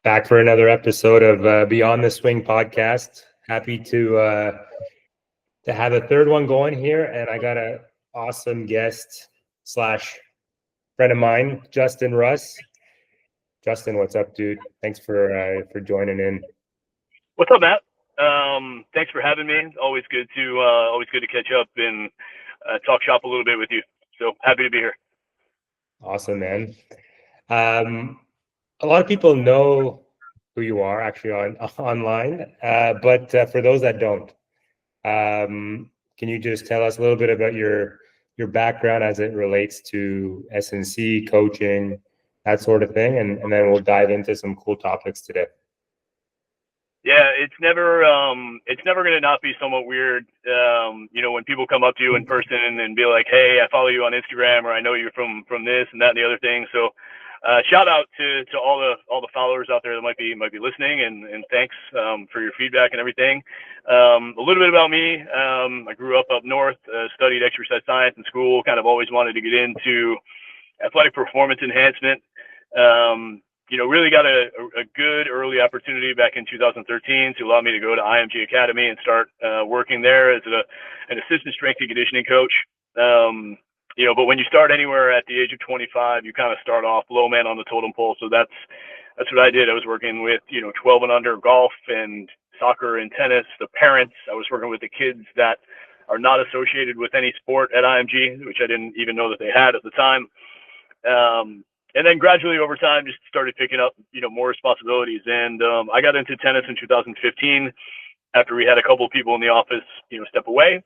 Back for another episode of Beyond the Swing podcast. Happy to have a third one going here, and I got an awesome guest slash friend of mine, Justin Russ. Justin, what's up, dude? Thanks for joining in. What's up, Matt? Thanks for having me. Always good to catch up and talk shop a little bit with you. So happy to be here. Awesome, man. A lot of people know who you are actually online, but for those that don't, can you just tell us a little bit about your background as it relates to S&C coaching, that sort of thing, and then we'll dive into some cool topics today. Yeah, it's never going to not be somewhat weird, when people come up to you in person and be like, "Hey, I follow you on Instagram," or "I know you from this and that and the other thing." So, shout out to all the followers out there that might be listening, and thanks for your feedback and everything. A little bit about me. I grew up north, studied exercise science in school. Kind of always wanted to get into athletic performance enhancement. Really got a good early opportunity back in 2013 to allow me to go to IMG Academy and start working there as an assistant strength and conditioning coach. But when you start anywhere at the age of 25, you kind of start off low man on the totem pole. So that's what I did. I was working with 12 and under golf and soccer and tennis. The parents, I was working with the kids that are not associated with any sport at IMG, which I didn't even know that they had at the time. And then gradually over time, just started picking up, more responsibilities. And I got into tennis in 2015 after we had a couple of people in the office, step away.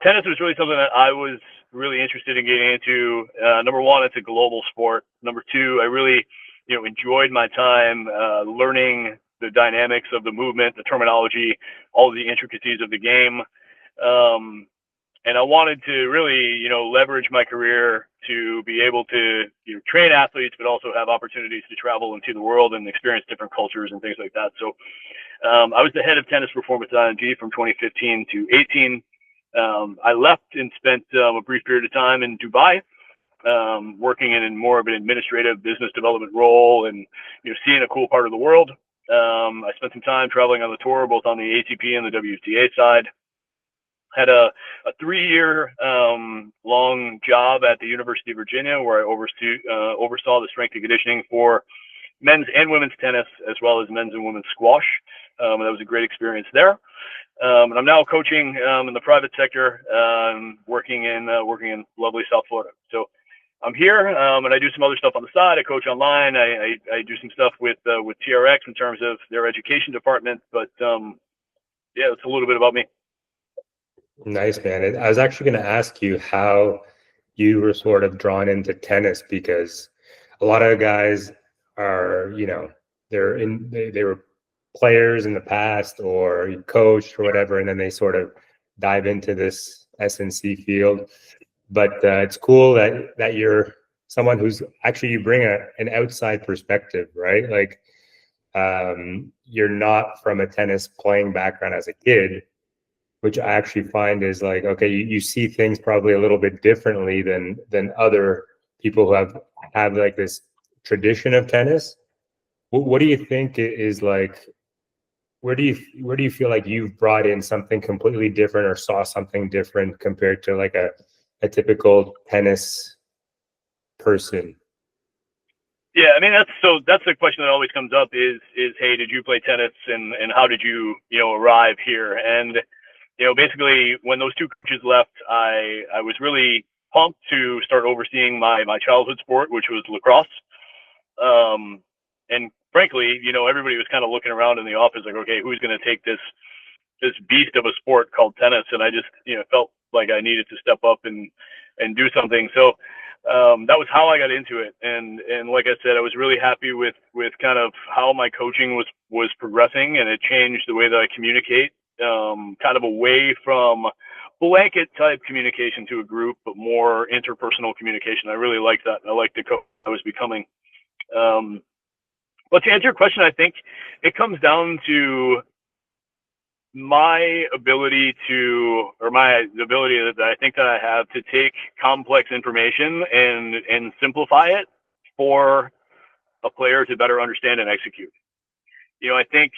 Tennis was really something that I was really interested in getting into. Number one, it's a global sport. Number two, I really, enjoyed my time learning the dynamics of the movement, the terminology, all of the intricacies of the game. And I wanted to really, leverage my career to be able to train athletes, but also have opportunities to travel into the world and experience different cultures and things like that. So I was the head of tennis performance at IMG from 2015 to 18. I left and spent a brief period of time in Dubai, working in more of an administrative business development role and seeing a cool part of the world. I spent some time traveling on the tour, both on the ATP and the WTA side. Had a 3-year long job at the University of Virginia where I oversaw the strength and conditioning for men's and women's tennis, as well as men's and women's squash. That was a great experience there. And I'm now coaching in the private sector, working in lovely South Florida. So I'm here, and I do some other stuff on the side. I coach online. I do some stuff with TRX in terms of their education department. But yeah, that's a little bit about me. Nice, man. I was actually going to ask you how you were sort of drawn into tennis, because a lot of guys are, they were players in the past or coached or whatever, and then they sort of dive into this S&C field. But it's cool that you're someone who's actually, you bring an outside perspective, right? Like you're not from a tennis playing background as a kid, which I actually find is like, okay, you see things probably a little bit differently than other people who have like this tradition of tennis. What do you think is like, where do you feel like you've brought in something completely different or saw something different compared to like a typical tennis person? Yeah, I mean, that's the question that always comes up is, hey, did you play tennis and how did you, arrive here? And basically, when those two coaches left, I was really pumped to start overseeing my childhood sport, which was lacrosse. And frankly, everybody was kind of looking around in the office like, okay, who's going to take this beast of a sport called tennis? And I just, felt like I needed to step up and do something. So that was how I got into it. And like I said, I was really happy with kind of how my coaching was progressing, and it changed the way that I communicate. Kind of away from blanket type communication to a group, but more interpersonal communication. I really liked that. I liked the coach I was becoming. But to answer your question, I think it comes down to my ability that I think that I have to take complex information and simplify it for a player to better understand and execute. I think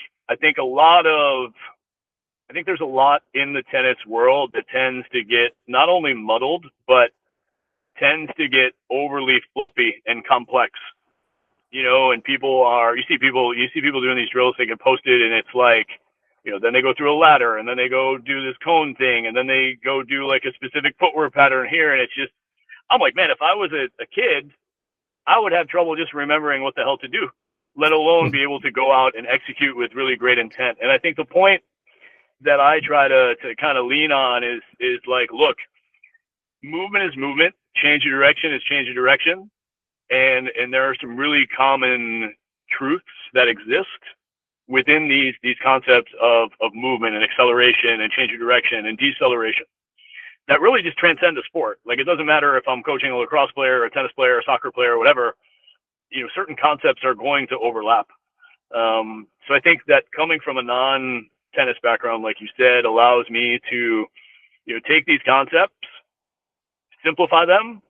there's a lot in the tennis world that tends to get not only muddled, but tends to get overly fluffy and complex. And you see people doing these drills, they get posted, and it's like, then they go through a ladder, and then they go do this cone thing, and then they go do like a specific footwork pattern here, and it's just, I'm like, man, if I was a kid, I would have trouble just remembering what the hell to do, let alone be able to go out and execute with really great intent. And I think the point that I try to kind of lean on is like, look, movement is movement, change of direction is change of direction. And there are some really common truths that exist within these concepts of movement and acceleration and change of direction and deceleration that really just transcend the sport. Like, it doesn't matter if I'm coaching a lacrosse player, a tennis player, a soccer player, or whatever, certain concepts are going to overlap. So I think that coming from a non-tennis background, like you said, allows me to, take these concepts, simplify them,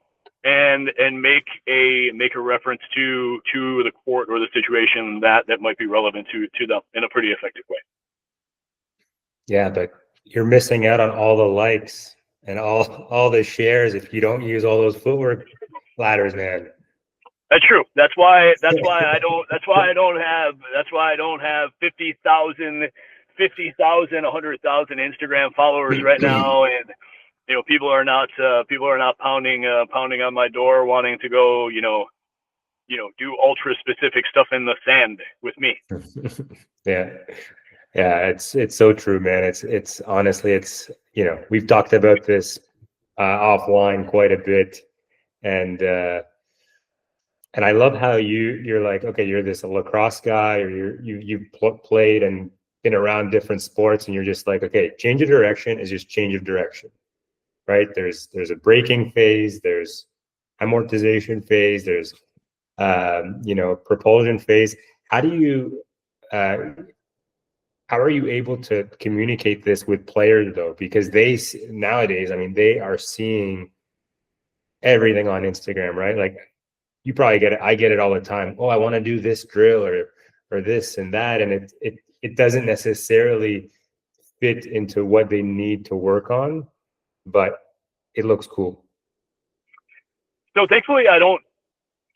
and make a reference to the court or the situation that might be relevant to them in a pretty effective way. Yeah, but you're missing out on all the likes and all the shares if you don't use all those footwork ladders, man. That's true. That's why I don't have 50,000, 100,000 Instagram followers right now, and people are not pounding on my door wanting to go do ultra specific stuff in the sand with me. Yeah, it's so true, man. It's honestly, we've talked about this offline quite a bit, and I love how you're like, okay, you're this lacrosse guy, or you've played and been around different sports, and you're just like, okay, change of direction is just change of direction, right? There's a braking phase, there's amortization phase, there's propulsion phase. How are you able to communicate this with players, though? Because nowadays, I mean, they are seeing everything on Instagram, right? Like, you probably get it. I get it all the time. Oh, I want to do this drill or this and that, and it doesn't necessarily fit into what they need to work on, but it looks cool. So thankfully, I don't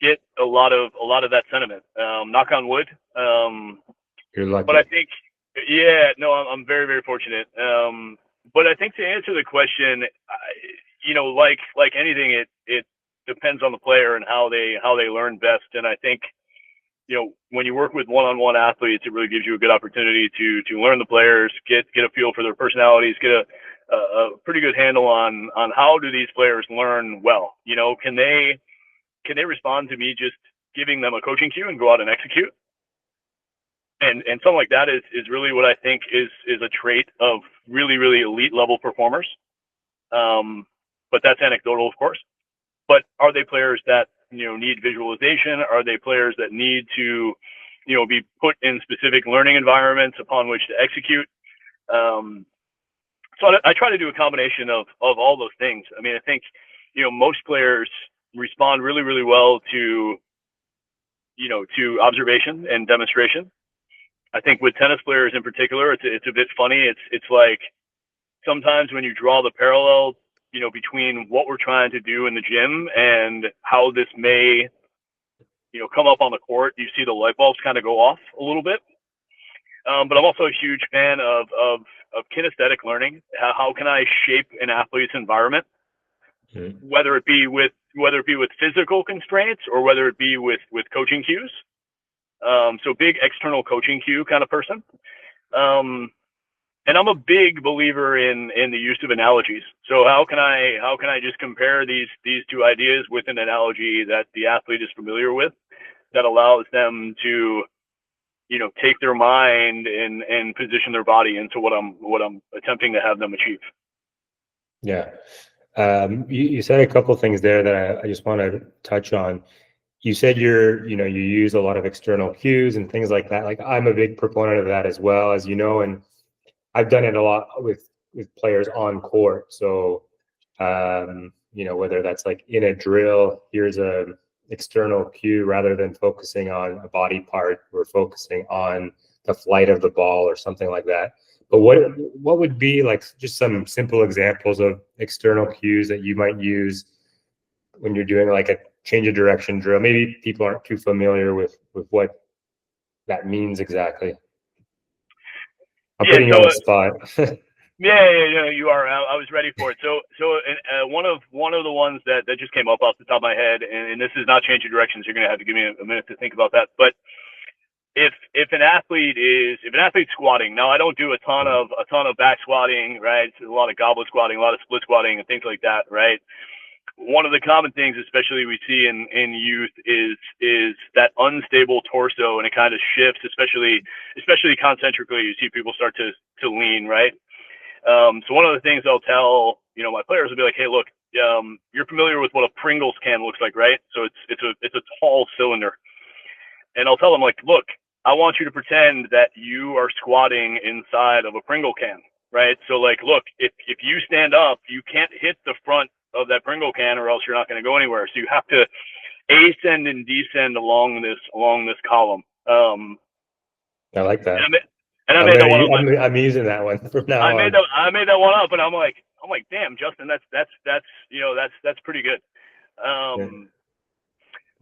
get a lot of that sentiment. Knock on wood. You're lucky. But I think, yeah, no, I'm very, very fortunate. But I think to answer the question, like anything, it depends on the player and how they learn best. And I think, when you work with one-on-one athletes, it really gives you a good opportunity to learn the players, get a feel for their personalities, get a pretty good handle on how do these players learn well. Can they respond to me just giving them a coaching cue and go out and execute? And something like that is really what I think is a trait of really, really elite level performers. But that's anecdotal, of course. But are they players that need visualization? Are they players that need to be put in specific learning environments upon which to execute? So I try to do a combination of all those things. I mean, I think most players respond really, really well to observation and demonstration. I think with tennis players in particular, it's a bit funny. It's like sometimes when you draw the parallel, between what we're trying to do in the gym and how this may, come up on the court, you see the light bulbs kind of go off a little bit. But I'm also a huge fan of kinesthetic learning. How can I shape an athlete's environment, whether it be with physical constraints or whether it be with coaching cues? So big external coaching cue kind of person. And I'm a big believer in the use of analogies. So how can I just compare these two ideas with an analogy that the athlete is familiar with, that allows them to, take their mind and position their body into what I'm attempting to have them achieve. Yeah. You said a couple of things there that I just want to touch on. You said you use a lot of external cues and things like that. Like, I'm a big proponent of that as well, as you know, and I've done it a lot with players on court. So, whether that's like in a drill, here's a external cue rather than focusing on a body part. We're focusing on the flight of the ball or something like that. But what would be like just some simple examples of external cues that you might use when you're doing like a change of direction drill? Maybe people aren't too familiar with what that means exactly. I'm Yeah. putting you So on the spot. yeah, you are. I was ready for it. One of the ones that just came up off the top of my head, and this is not changing directions. You're gonna have to give me a minute to think about that. But if an athlete's squatting, now I don't do a ton of back squatting, right? So a lot of goblet squatting, a lot of split squatting, and things like that, right? One of the common things, especially we see in youth, is that unstable torso, and it kind of shifts, especially concentrically. You see people start to lean, right? So one of the things I'll tell my players will be like, hey, look, you're familiar with what a Pringles can looks like, right? So it's a tall cylinder, and I'll tell them like, look, I want you to pretend that you are squatting inside of a Pringle can, right? So like, look, if you stand up, you can't hit the front of that Pringle can, or else you're not going to go anywhere. So you have to ascend and descend along this column. I like that. And I made that one up. I'm using that one from now on. I made that one up, and I'm like, damn, Justin, that's pretty good. Yeah.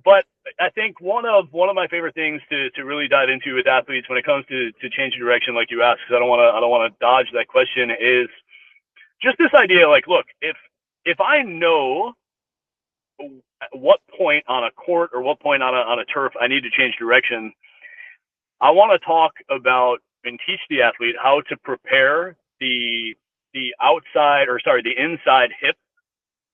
But I think one of my favorite things to really dive into with athletes when it comes to change of direction, like you asked, because I don't want to dodge that question, is just this idea. Like, look, if I know what point on a court or what point on a turf I need to change direction, I want to talk about and teach the athlete how to prepare the inside hip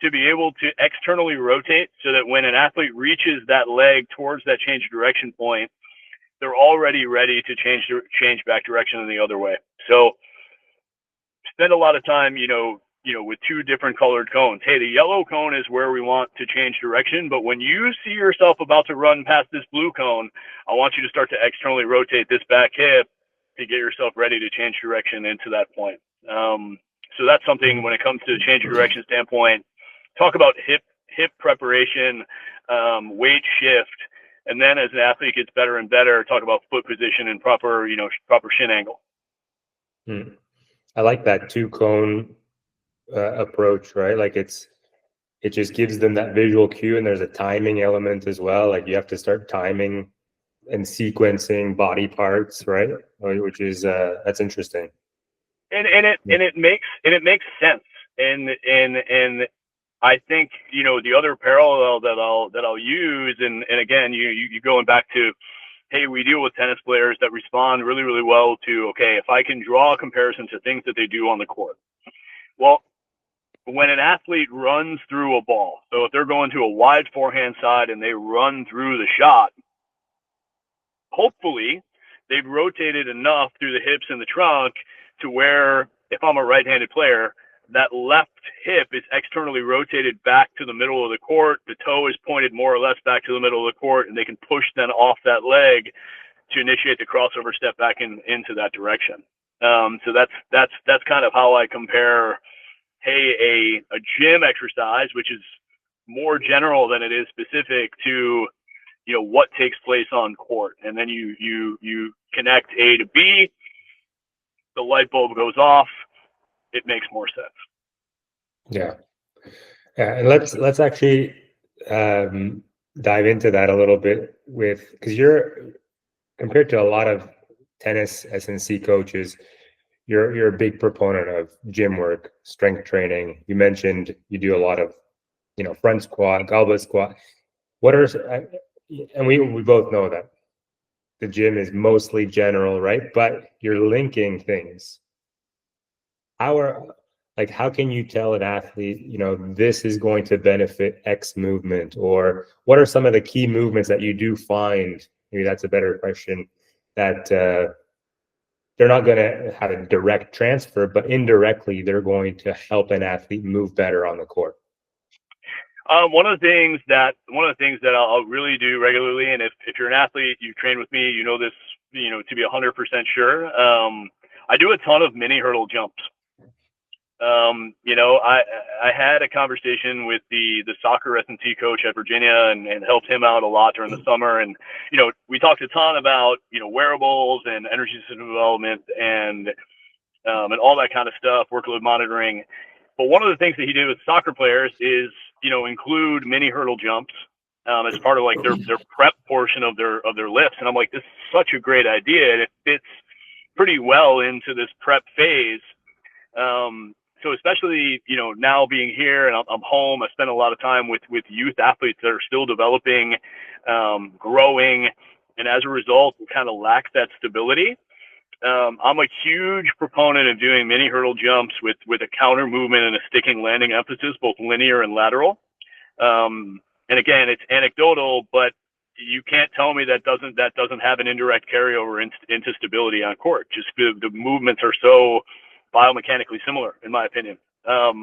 to be able to externally rotate, so that when an athlete reaches that leg towards that change of direction point, they're already ready to change back direction in the other way. So spend a lot of time, with two different colored cones. Hey, the yellow cone is where we want to change direction, but when you see yourself about to run past this blue cone, I want you to start to externally rotate this back hip to get yourself ready to change direction into that point. So that's something when it comes to the change of direction standpoint. Talk about hip preparation, weight shift, and then as an athlete gets better and better, talk about foot position and proper shin angle. I like that two cone approach, right? Like it just gives them that visual cue, and there's a timing element as well. Like you have to start timing and sequencing body parts, right? Which is that's interesting. And it makes sense. And I think the other parallel that I'll use, and again you going back to, hey, we deal with tennis players that respond really, really well to, okay, if I can draw a comparison to things that they do on the court. Well, when an athlete runs through a ball, so if they're going to a wide forehand side and they run through the shot, hopefully they've rotated enough through the hips and the trunk to where, if I'm a right-handed player, that left hip is externally rotated back to the middle of the court. The toe is pointed more or less back to the middle of the court, and they can push then off that leg to initiate the crossover step back into that direction. So that's kind of how I compare, hey, a gym exercise, which is more general than it is specific, to what takes place on court, and then you connect A to B, the light bulb goes off, it makes more sense. Yeah, and let's actually dive into that a little bit, because you're, compared to a lot of tennis SNC coaches, you're a big proponent of gym work, strength training. You mentioned you do a lot of front squat, goblet squat. What are, and we both know that the gym is mostly general, right? But you're linking things. How can you tell an athlete, this is going to benefit X movement? Or what are some of the key movements that you do find, maybe that's a better question, that they're not going to have a direct transfer, but indirectly they're going to help an athlete move better on the court? One of the things that I'll really do regularly, and if you're an athlete, you train with me, this, to be 100% sure. I do a ton of mini hurdle jumps. I had a conversation with the soccer S&T coach at Virginia and helped him out a lot during the summer. And, we talked a ton about, wearables and energy system development and all that kind of stuff, workload monitoring. But one of the things that he did with soccer players is, include mini hurdle jumps as part of like their prep portion of their lifts. And I'm like, this is such a great idea. And it fits pretty well into this prep phase. So especially, now being here and I'm home, I spend a lot of time with youth athletes that are still developing, growing. And as a result, kind of lack that stability. I'm a huge proponent of doing mini hurdle jumps with a counter movement and a sticking landing emphasis, both linear and lateral. And again, it's anecdotal, but you can't tell me that doesn't have an indirect carryover into stability on court. Just the movements are so biomechanically similar, in my opinion. Are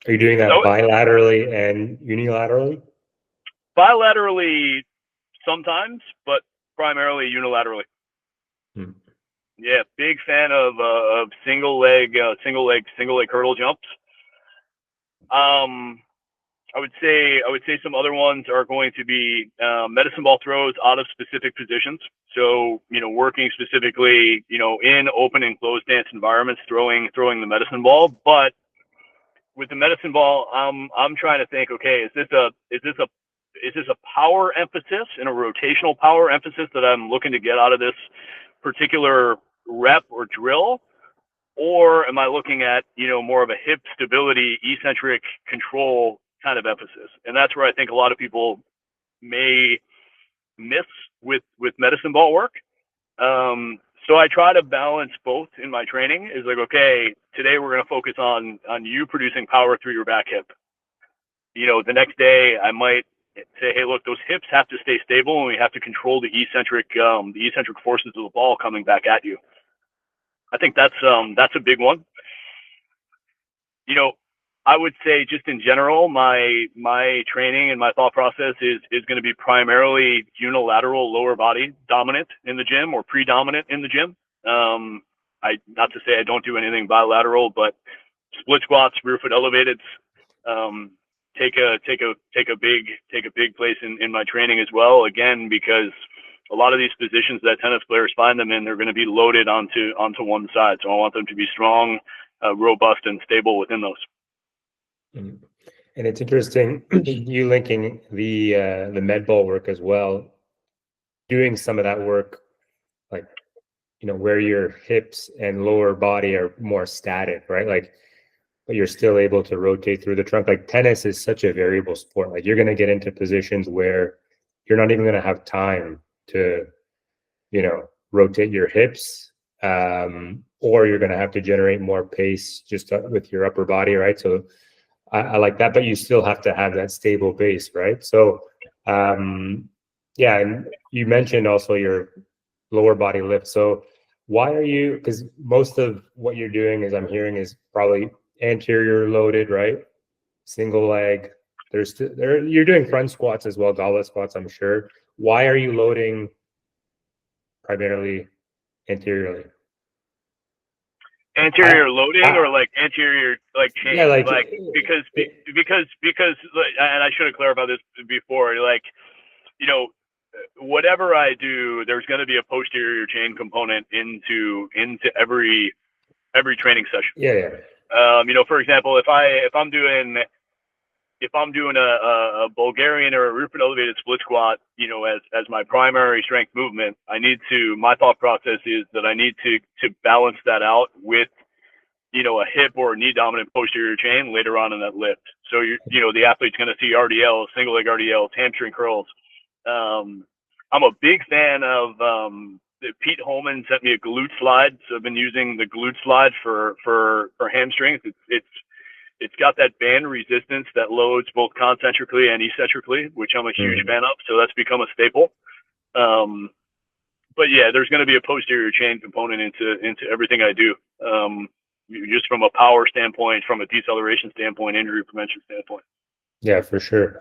you doing that bilaterally and unilaterally? Bilaterally sometimes, but primarily unilaterally. Yeah, big fan of single leg hurdle jumps. I would say some other ones are going to be medicine ball throws out of specific positions. So, working specifically, in open and closed stance environments, throwing the medicine ball. But with the medicine ball, I'm trying to think, okay, is this a power emphasis and a rotational power emphasis that I'm looking to get out of this particular rep or drill? Or am I looking at, more of a hip stability, eccentric control kind of emphasis? And that's where I think a lot of people may miss with medicine ball work. So I try to balance both in my training. Is like, okay, today we're going to focus on you producing power through your back hip. The next day I might say, hey, look, those hips have to stay stable and we have to control the eccentric forces of the ball coming back at you. I think that's a big one. I would say just in general, my training and my thought process is going to be primarily unilateral lower body dominant in the gym or predominant in the gym. Not to say I don't do anything bilateral, but split squats, rear foot elevated, take a big place in my training as well. Again, because a lot of these positions that tennis players find them in, they're going to be loaded onto one side. So I want them to be strong, robust, and stable within those. And it's interesting you linking the med ball work as well, doing some of that work, like, where your hips and lower body are more static, right? Like, but you're still able to rotate through the trunk. Like, tennis is such a variable sport. Like, you're going to get into positions where you're not even going to have time to, rotate your hips, or you're going to have to generate more pace just with your upper body, right? So I like that, but you still have to have that stable base, right? So, yeah, and you mentioned also your lower body lift. So why are you, because most of what you're doing, as I'm hearing, is probably anterior loaded, right? Single leg. You're doing front squats as well, goblet squats, I'm sure. Why are you loading primarily anteriorly? Anterior loading or like anterior like chain? Yeah, like because and I should have clarified this before. Like, whatever I do, there's going to be a posterior chain component into every training session. Yeah. For example, if I'm doing a Bulgarian or a rear foot elevated split squat, as my primary strength movement, my thought process is that I need to balance that out with, a hip or a knee dominant posterior chain later on in that lift. So the athlete's going to see RDLs, single leg RDLs, hamstring curls. I'm a big fan of, Pete Holman sent me a glute slide. So I've been using the glute slide for hamstrings. It's got that band resistance that loads both concentrically and eccentrically, which I'm a huge fan of. So that's become a staple. But yeah, there's going to be a posterior chain component into everything I do. Just from a power standpoint, from a deceleration standpoint, injury prevention standpoint. Yeah, for sure.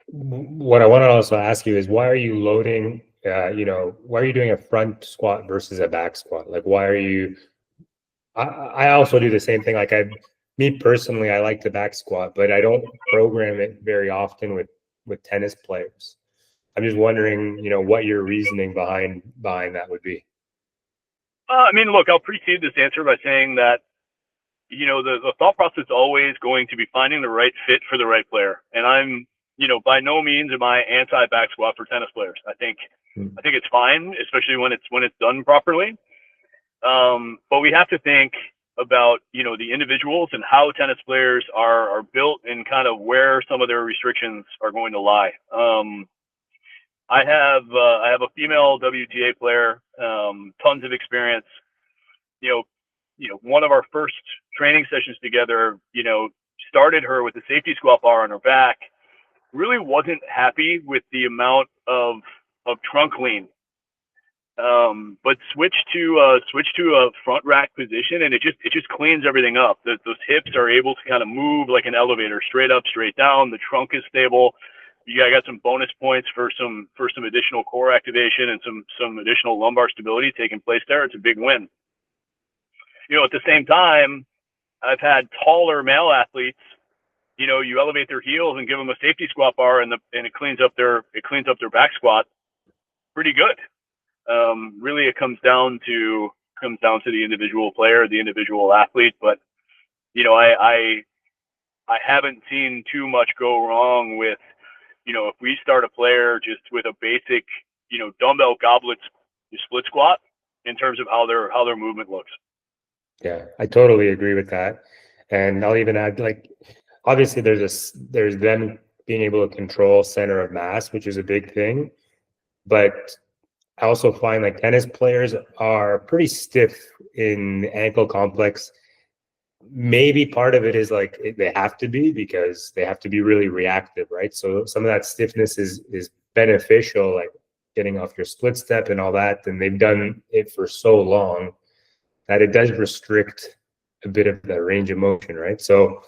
What I want to also ask you is, why are you loading, why are you doing a front squat versus a back squat? Like, why are you I also do the same thing. Like me personally, I like the back squat, but I don't program it very often with tennis players. I'm just wondering, what your reasoning behind that would be. I mean, look, I'll precede this answer by saying that, the thought process is always going to be finding the right fit for the right player. And I'm, by no means am I anti back squat for tennis players. I think it's fine, especially when it's done properly. But we have to think about, the individuals and how tennis players are built and kind of where some of their restrictions are going to lie. I have a female WTA player, tons of experience. One of our first training sessions together, started her with a safety squat bar on her back. Really wasn't happy with the amount of trunk lean, but switch to a front rack position, and it just cleans everything up. Those hips are able to kind of move like an elevator, straight up, straight down. The trunk is stable. I got some bonus points for some additional core activation and some additional lumbar stability taking place there. It's a big win. At the same time, I've had taller male athletes. You elevate their heels and give them a safety squat bar, and it cleans up their back squat pretty good. Really, it comes down to the individual player, the individual athlete. But I haven't seen too much go wrong with, if we start a player just with a basic, dumbbell goblet split squat in terms of how their movement looks. Yeah, I totally agree with that. And I'll even add, like, obviously there's them being able to control center of mass, which is a big thing. But I also find like tennis players are pretty stiff in ankle complex. Maybe part of it is like they have to be, because they have to be really reactive, right? So some of that stiffness is beneficial, like getting off your split step and all that. And they've done it for so long that it does restrict a bit of the range of motion, right? So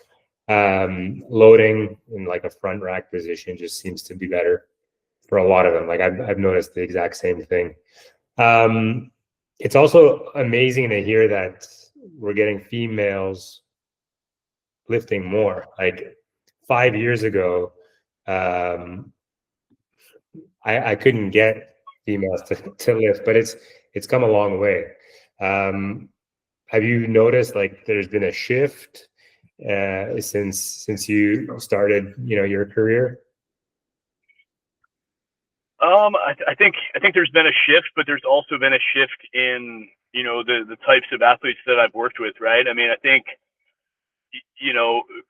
loading in like a front rack position just seems to be better for a lot of them. Like I've noticed the exact same thing. It's also amazing to hear that we're getting females lifting more. Like 5 years ago, I couldn't get females to lift, but it's come a long way. Have you noticed like there's been a shift since you started, your career? I think there's been a shift, but there's also been a shift in, the types of athletes that I've worked with, right? I mean, I think,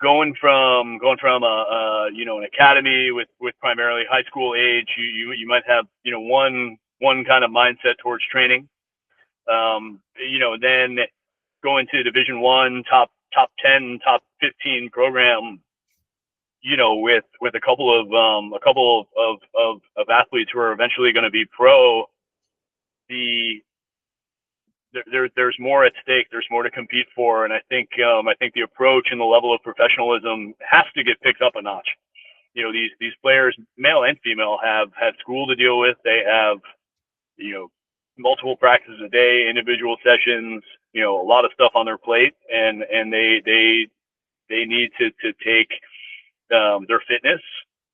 going from an academy with primarily high school age, you might have, one kind of mindset towards training. Then going to Division I, top 10, top 15 program, with a couple of athletes who are eventually going to be pro. There's more at stake. There's more to compete for, and I think the approach and the level of professionalism has to get picked up a notch. These players, male and female, have had school to deal with. They have, multiple practices a day, individual sessions, a lot of stuff on their plate, and they need to take their fitness,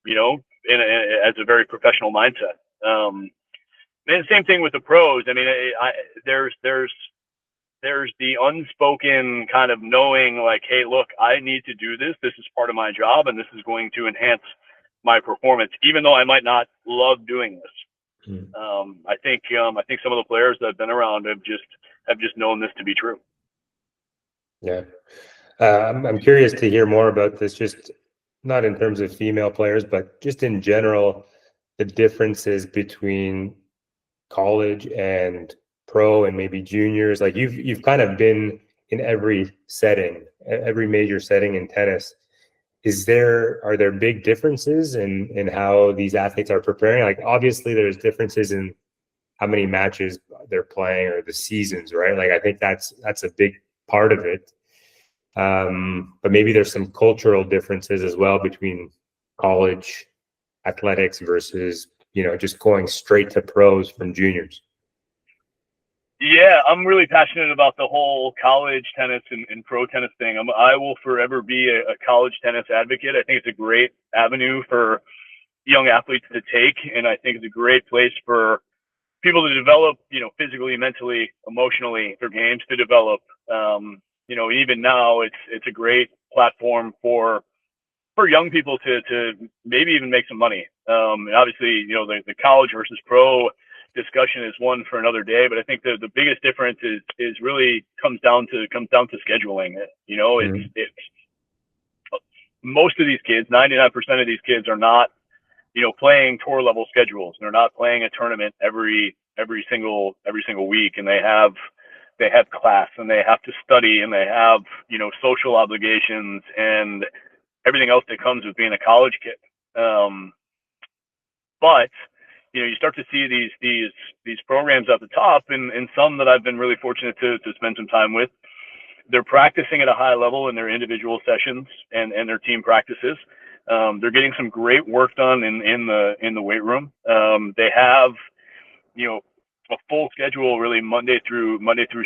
as a very professional mindset. And the same thing with the pros. I mean, there's the unspoken kind of knowing, like, hey, look, I need to do this. This is part of my job, and this is going to enhance my performance, even though I might not love doing this. I think some of the players that I've been around have just known this to be true. Yeah, I'm curious to hear more about this. Just not in terms of female players, but just in general, the differences between college and pro and maybe juniors. Like you've kind of been in every major setting in tennis. Are there big differences in how these athletes are preparing? Like obviously there's differences in how many matches they're playing or the seasons, right? Like I think that's a big part of it. But maybe there's some cultural differences as well between college athletics versus, just going straight to pros from juniors. Yeah, I'm really passionate about the whole college tennis and pro tennis thing. I will forever be a college tennis advocate. I think it's a great avenue for young athletes to take, and I think it's a great place for people to develop, physically, mentally, emotionally, for games to develop. Even now, it's a great platform for young people to maybe even make some money. And obviously, the college versus pro discussion is one for another day, but I think the biggest difference is really comes down to scheduling. It's most of these kids, 99% of these kids are not, playing tour level schedules. They're not playing a tournament every single week, and they have class, and they have to study, and they have, social obligations and everything else that comes with being a college kid. But you start to see these programs at the top, and some that I've been really fortunate to spend some time with. They're practicing at a high level in their individual sessions and their team practices. They're getting some great work done in the weight room. They have, a full schedule really Monday through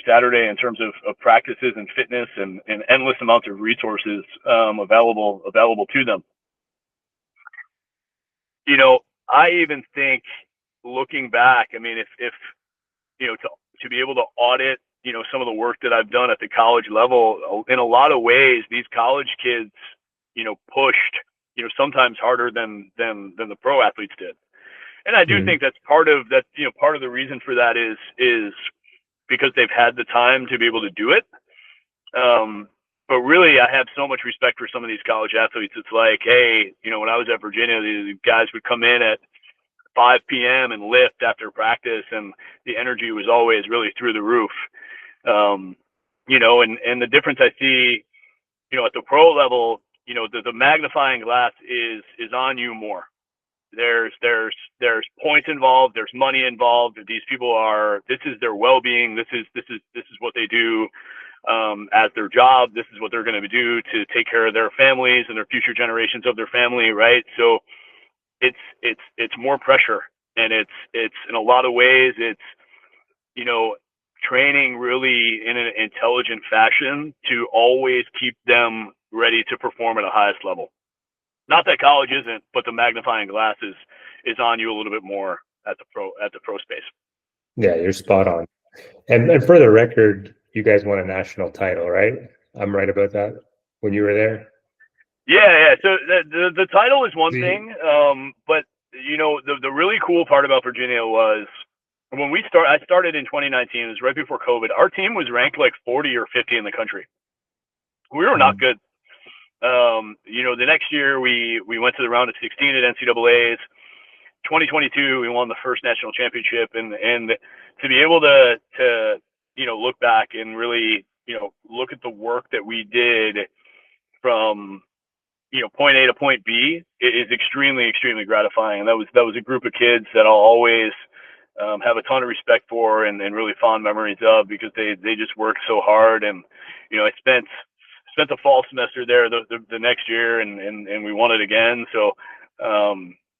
Saturday in terms of practices and fitness and endless amounts of resources available to them. I even think, looking back, I mean, if to be able to audit, some of the work that I've done at the college level, in a lot of ways, these college kids, pushed, sometimes harder than the pro athletes did. And I do think that's part of that, part of the reason for that is because they've had the time to be able to do it. But really, I have so much respect for some of these college athletes. It's like, hey, when I was at Virginia, the guys would come in at 5 p.m. and lift after practice, and the energy was always really through the roof. And the difference I see, at the pro level, the magnifying glass is on you more. There's points involved. There's money involved. These people this is their well-being. This is what they do as their job. This is what they're going to do to take care of their families and their future generations of their family, right? So it's more pressure, and it's in a lot of ways it's training really in an intelligent fashion to always keep them ready to perform at a highest level. Not that college isn't, but the magnifying glass is on you a little bit more at the pro space. Yeah, you're spot on. And for the record, you guys won a national title, right? I'm right about that when you were there? Yeah. So the title is one thing, but the really cool part about Virginia was when I started in 2019. It was right before COVID. Our team was ranked like 40 or 50 in the country. We were not good. The next year we went to the round of 16 at NCAA's. 2022 we won the first national championship, and to be able to look back and really look at the work that we did from point A to point B is extremely, extremely gratifying. And that was a group of kids that I'll always have a ton of respect for and really fond memories of, because they just worked so hard. And I spent the fall semester there the next year, and we won it again. So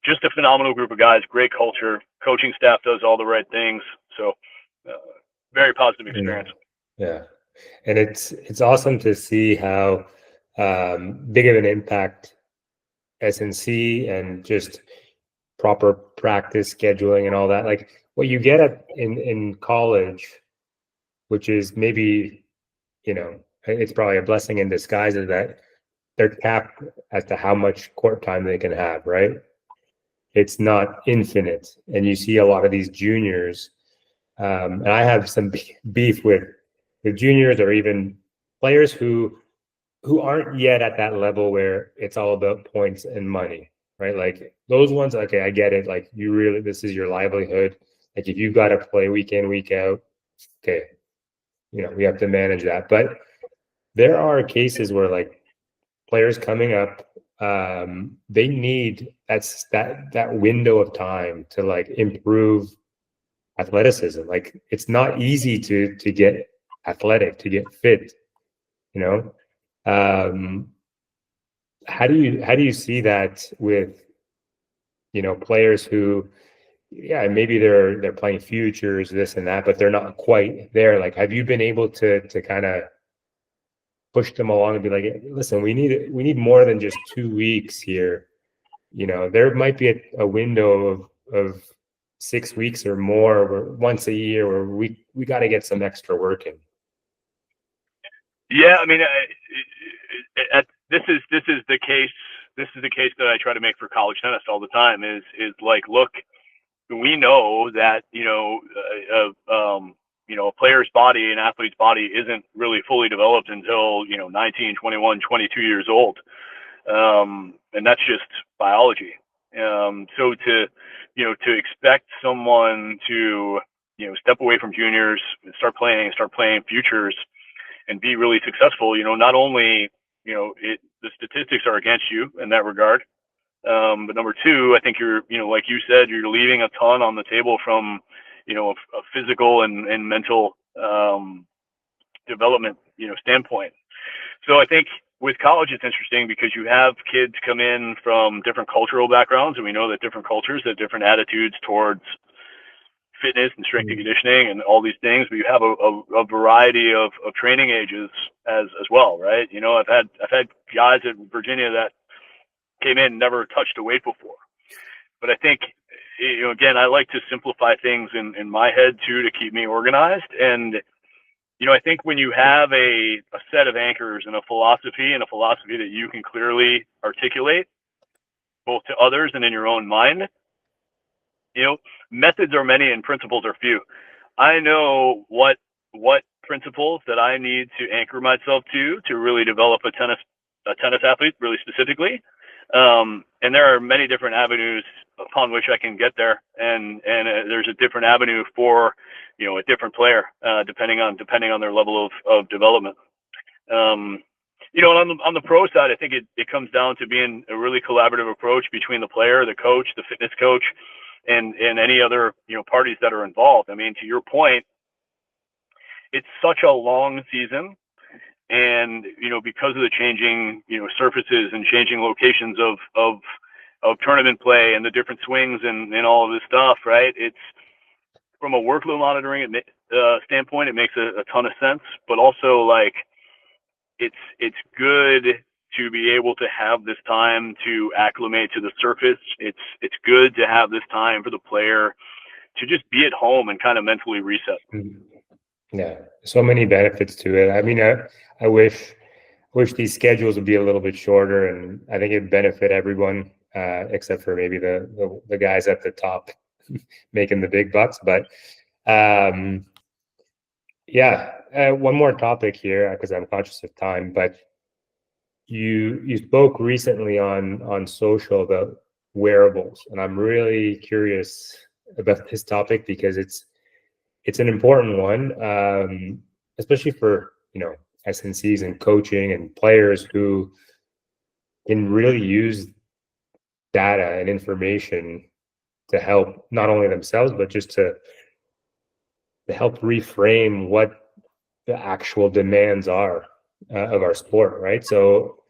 just a phenomenal group of guys, great culture, coaching staff does all the right things. So very positive experience. Yeah. And it's awesome to see how big of an impact SNC and just proper practice scheduling and all that, like what you get in college, which is maybe, it's probably a blessing in disguise, is that they're capped as to how much court time they can have, right? It's not infinite. And you see a lot of these juniors, and I have some beef with juniors, or even players who aren't yet at that level where it's all about points and money, right? Like those ones, okay, I get it. Like this is your livelihood. Like if you've got to play week in, week out, okay, we have to manage that. But there are cases where like players coming up, they need that window of time to like improve athleticism. Like it's not easy to get athletic, to get fit, how do you see that with players who yeah, maybe they're playing futures, this and that, but they're not quite there. Like, have you been able to kind of push them along and be like, "Hey, listen, we need more than just 2 weeks here. There might be a window of 6 weeks or more, where once a year, where we got to get some extra work in." Yeah, I mean, this is the case. This is the case that I try to make for college tennis all the time. Is like, look, we know that a player's body, an athlete's body, isn't really fully developed until 19, 21, 22 years old, and that's just biology. So to expect someone to step away from juniors, start playing futures, and be really successful, not only the statistics are against you in that regard, but number two, I think you're, like you said, you're leaving a ton on the table from, a physical and mental development, standpoint. So I think with college, it's interesting because you have kids come in from different cultural backgrounds, and we know that different cultures have different attitudes towards fitness and strength and conditioning and all these things, but you have a variety of training ages as well, right? I've had guys at Virginia that came in, never touched a weight before. But I think, again, I like to simplify things in my head too, to keep me organized. And, I think when you have a set of anchors and a philosophy that you can clearly articulate both to others and in your own mind, methods are many and principles are few. I know what principles that I need to anchor myself to really develop a tennis athlete really specifically. And there are many different avenues upon which I can get there, and there's a different avenue for a different player depending on their level of development. And on the pro side, I think it comes down to being a really collaborative approach between the player, the coach, the fitness coach, and any other parties that are involved. I mean, to your point, it's such a long season, and because of the changing surfaces and changing locations of tournament play and the different swings and all of this stuff, right? It's from a workload monitoring standpoint, it makes a ton of sense, but also like it's good to be able to have this time to acclimate to the surface. It's good to have this time for the player to just be at home and kind of mentally reset. Yeah, so many benefits to it. I mean, I wish these schedules would be a little bit shorter, and I think it'd benefit everyone, except for maybe the guys at the top making the big bucks. But yeah, one more topic here because I'm conscious of time. But you spoke recently on social about wearables, and I'm really curious about this topic because it's an important one, especially for SNCs and coaching and players who can really use data and information to help not only themselves but just to help reframe what the actual demands are of our sport, right? So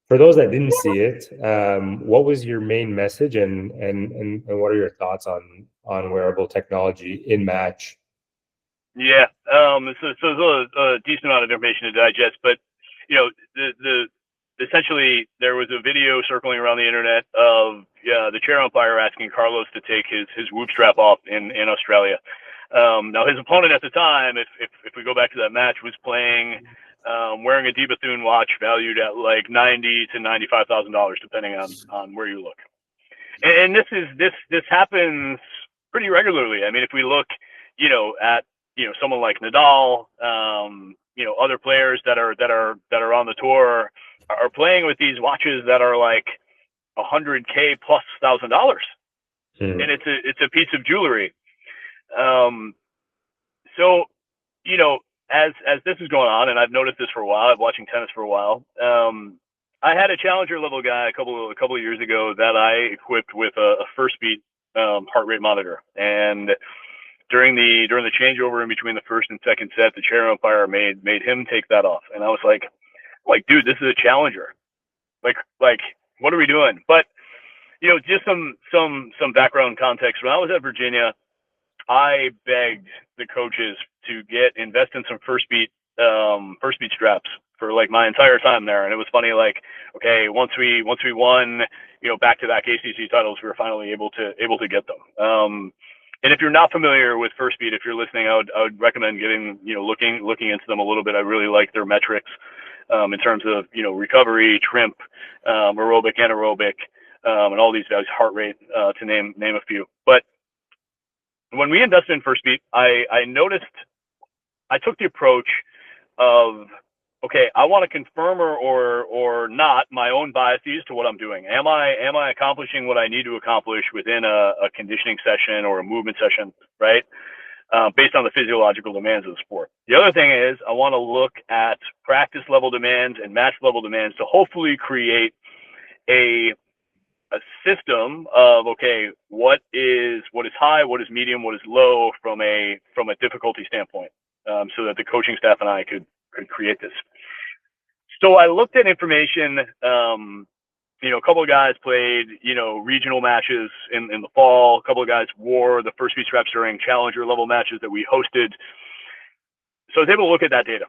for those that didn't see it, what was your main message, and what are your thoughts on wearable technology in match? Yeah, so there's a decent amount of information to digest, but the essentially there was a video circling around the internet of the chair umpire asking Carlos to take his whoop strap off in Australia. Now his opponent at the time, if we go back to that match, was playing wearing a Di Bethune watch valued at like $90,000 to $95,000 depending on where you look. And this happens pretty regularly. I mean, if we look, at someone like Nadal, other players that are on the tour are playing with these watches that are like $100K plus $1,000, and it's a piece of jewelry. So as this is going on, and I've noticed this for a while, I've been watching tennis for a while. I had a challenger level guy a couple of years ago that I equipped with a first beat heart rate monitor, and during the changeover in between the first and second set, the chair umpire made him take that off, and I was like, dude, this is a challenger. Like, what are we doing? But Just some background context. When I was at Virginia, I begged the coaches to invest in some first beat straps for like my entire time there. And it was funny, like, okay, once we won, back-to-back ACC titles, we were finally able to get them. And if you're not familiar with First Beat, if you're listening, I would recommend looking into them a little bit. I really like their metrics in terms of recovery, trimp, aerobic, anaerobic, and all these values, heart rate, to name a few. But when we invested in First Beat, I noticed I took the approach of, okay, I want to confirm or not my own biases to what I'm doing. Am I accomplishing what I need to accomplish within a conditioning session or a movement session, right? Based on the physiological demands of the sport. The other thing is I want to look at practice level demands and match level demands to hopefully create a system of, okay, what is high, what is medium, what is low from a difficulty standpoint, so that the coaching staff and I could create this. So I looked at information. A couple of guys played, regional matches in the fall. A couple of guys wore the First Beat straps during challenger level matches that we hosted. So I was able to look at that data.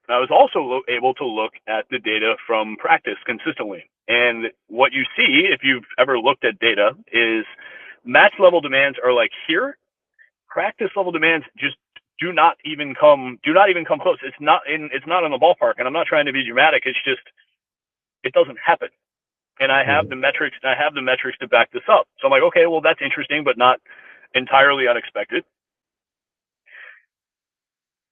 I was also able to look at the data from practice consistently. And what you see, if you've ever looked at data, is match level demands are like here. Practice level demands just do not even come close. It's not in the ballpark. And I'm not trying to be dramatic. It's just, it doesn't happen. And I have the metrics. To back this up. So I'm like, okay, well, that's interesting, but not entirely unexpected.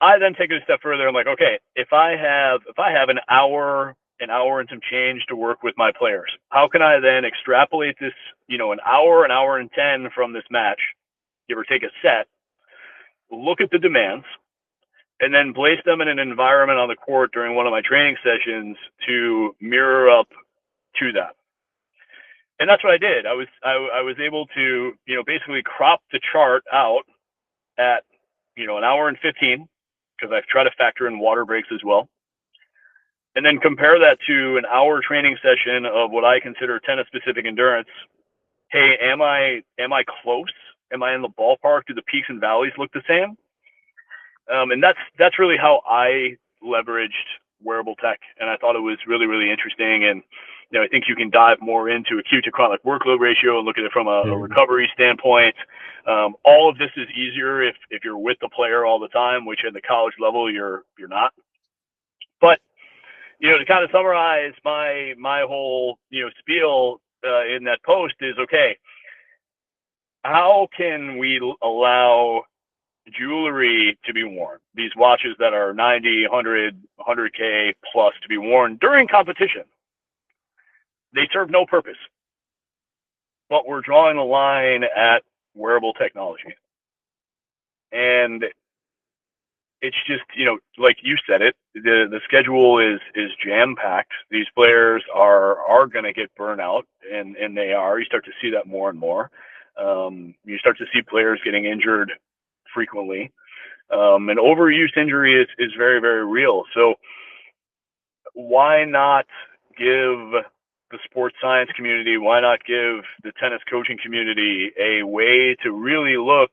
I then take it a step further. I'm like, okay, if I have an hour and some change to work with my players, how can I then extrapolate this, an hour and 10 from this match, give or take a set, look at the demands, and then place them in an environment on the court during one of my training sessions to mirror up to that. And that's what I did. I was able to, basically crop the chart out at, an hour and 15, because I've tried to factor in water breaks as well. And then compare that to an hour training session of what I consider tennis specific endurance. Hey, am I close? Am I in the ballpark? Do the peaks and valleys look the same? And that's really how I leveraged wearable tech. And I thought it was really, really interesting. And, I think you can dive more into acute to chronic workload ratio and look at it from a recovery standpoint. All of this is easier if you're with the player all the time, which at the college level, you're not. But, to kind of summarize my whole, spiel in that post is, okay, how can we allow jewelry to be worn, these watches that are 90, 100, 100K plus, to be worn during competition? They serve no purpose, but we're drawing a line at wearable technology. And it's just, like you said it, the schedule is jam packed. These players are going to get burnout, and they are. You start to see that more and more. You start to see players getting injured frequently. And overuse injury is very, very real. So why not give the sports science community, why not give the tennis coaching community a way to really look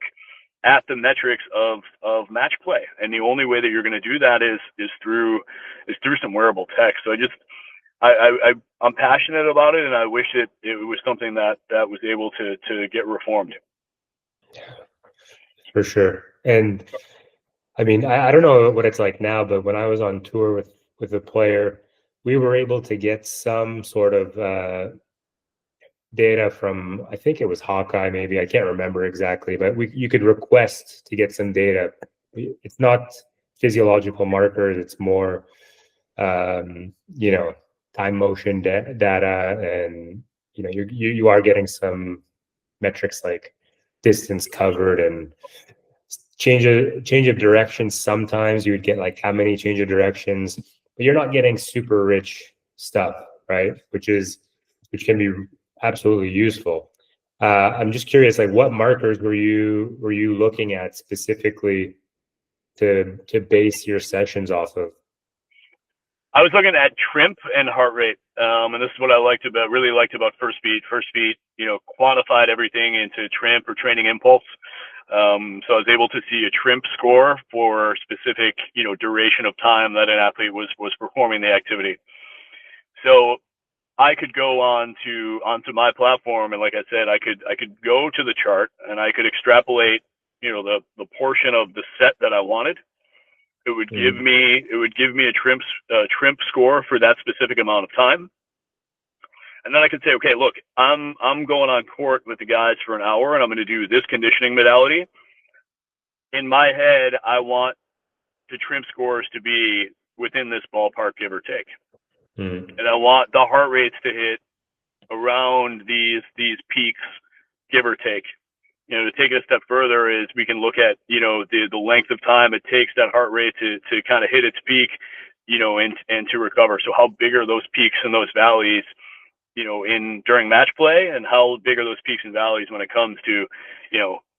at the metrics of match play? And the only way that you're going to do that is through some wearable tech. So I'm passionate about it, and I wish it was something that was able to get reformed. For sure. And I mean, I don't know what it's like now, but when I was on tour with a player, we were able to get some sort of data from, I think it was Hawkeye, maybe, I can't remember exactly, but you could request to get some data. It's not physiological markers, it's more, time motion data, and you are getting some metrics like distance covered and change of direction. Sometimes you would get like how many change of directions, but you're not getting super rich stuff, right? Which can be absolutely useful. I'm just curious, like, what markers were you looking at specifically to base your sessions off of? I was looking at trimp and heart rate, and this is what I really liked about First Beat. First Beat, quantified everything into trimp or training impulse. So I was able to see a trimp score for specific, duration of time that an athlete was performing the activity. So I could go onto my platform, and like I said, I could go to the chart and I could extrapolate, the portion of the set that I wanted. It would give me a trimp score for that specific amount of time. And then I could say, okay, look, I'm going on court with the guys for an hour and I'm going to do this conditioning modality. In my head, I want the trimp scores to be within this ballpark, give or take. And I want the heart rates to hit around these peaks, give or take. To take it a step further is we can look at, the length of time it takes that heart rate to kind of hit its peak, and to recover. So how big are those peaks and those valleys, during match play, and how big are those peaks and valleys when it comes to,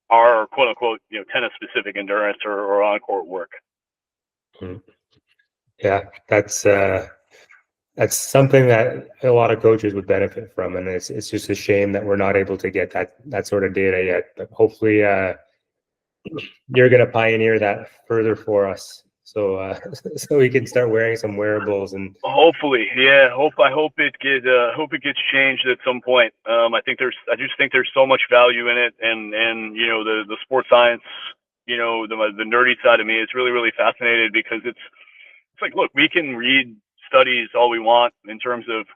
our quote unquote, tennis specific endurance or on court work. Yeah, that's something that a lot of coaches would benefit from, and it's just a shame that we're not able to get that sort of data yet. But hopefully, you're going to pioneer that further for us, so so we can start wearing some wearables and hopefully, yeah. I hope it gets changed at some point. I just think there's so much value in it, and the sports science, the nerdy side of me is really really fascinated, because it's like, look, we can read studies all we want in terms of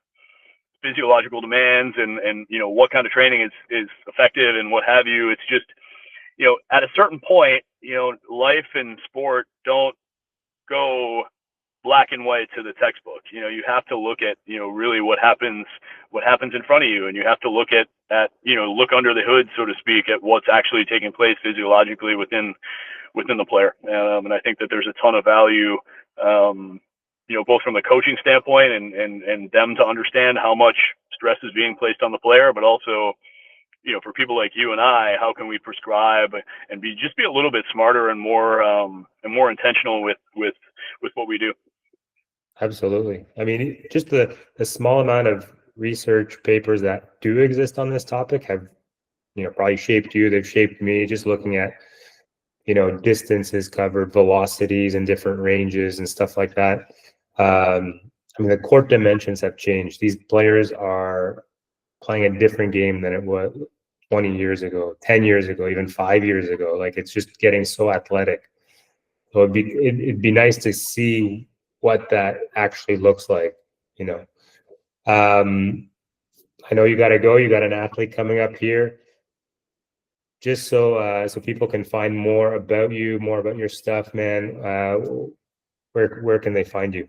physiological demands and what kind of training is effective and what have you. It's just, at a certain point, life and sport don't go black and white to the textbook. You have to look at, really what happens in front of you, and you have to look at look under the hood, so to speak, at what's actually taking place physiologically within the player. And I think that there's a ton of value, both from the coaching standpoint and them to understand how much stress is being placed on the player, but also, for people like you and I, how can we prescribe and be a little bit smarter and more intentional with what we do. Absolutely. I mean, just the small amount of research papers that do exist on this topic have, probably shaped you. They've shaped me, just looking at, distances covered, velocities and different ranges and stuff like that. I mean, the court dimensions have changed. These players are playing a different game than it was 20 years ago, 10 years ago, even 5 years ago. Like, it's just getting so athletic. So it'd be nice to see what that actually looks like, I know you got to go. You got an athlete coming up here. Just so people can find more about you, more about your stuff, man. Where can they find you?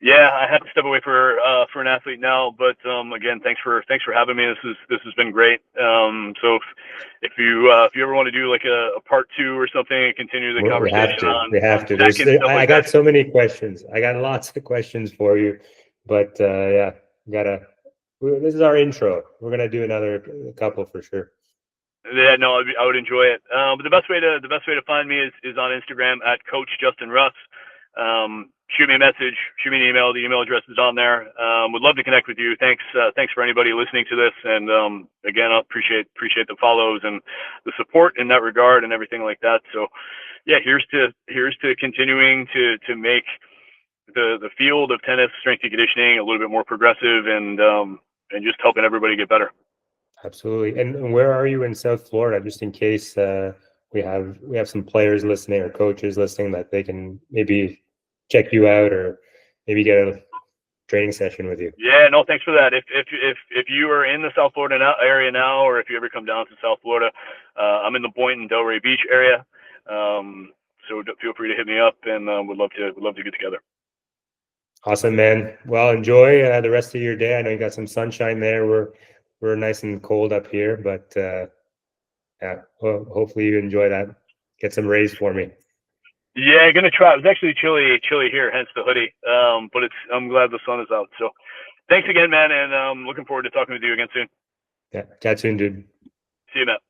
Yeah, I have to step away for an athlete now, but again, thanks for having me. This has been great. So if you ever want to do like a part 2 or something and continue the conversation we have to. I got so many questions. I got lots of questions for you, but yeah, this is our intro. We're gonna do another couple for sure. Yeah, no, I would enjoy it. But the best way to find me is on Instagram at Coach Justin Russ. Shoot me a message, shoot me an email. The email address is on there. Would love to connect with you. Thanks for anybody listening to this. And again, I appreciate the follows and the support in that regard and everything like that. So yeah, here's to continuing to make the field of tennis strength and conditioning a little bit more progressive and just helping everybody get better. Absolutely. And where are you in South Florida, just in case we have some players listening or coaches listening that they can maybe check you out or maybe get a training session with you? Yeah, no, thanks for that. If you are in the South Florida area now, or if you ever come down to South Florida, I'm in the Boynton Delray Beach area. So feel free to hit me up, and would love to get together. Awesome, man. Well, enjoy the rest of your day. I know you got some sunshine there. We're nice and cold up here, but yeah, well, hopefully you enjoy that. Get some rays for me. Yeah, gonna try. It was actually chilly here, hence the hoodie. But I'm glad the sun is out. So thanks again, man, and looking forward to talking with you again soon. Yeah, catch you soon, dude. See you, Matt.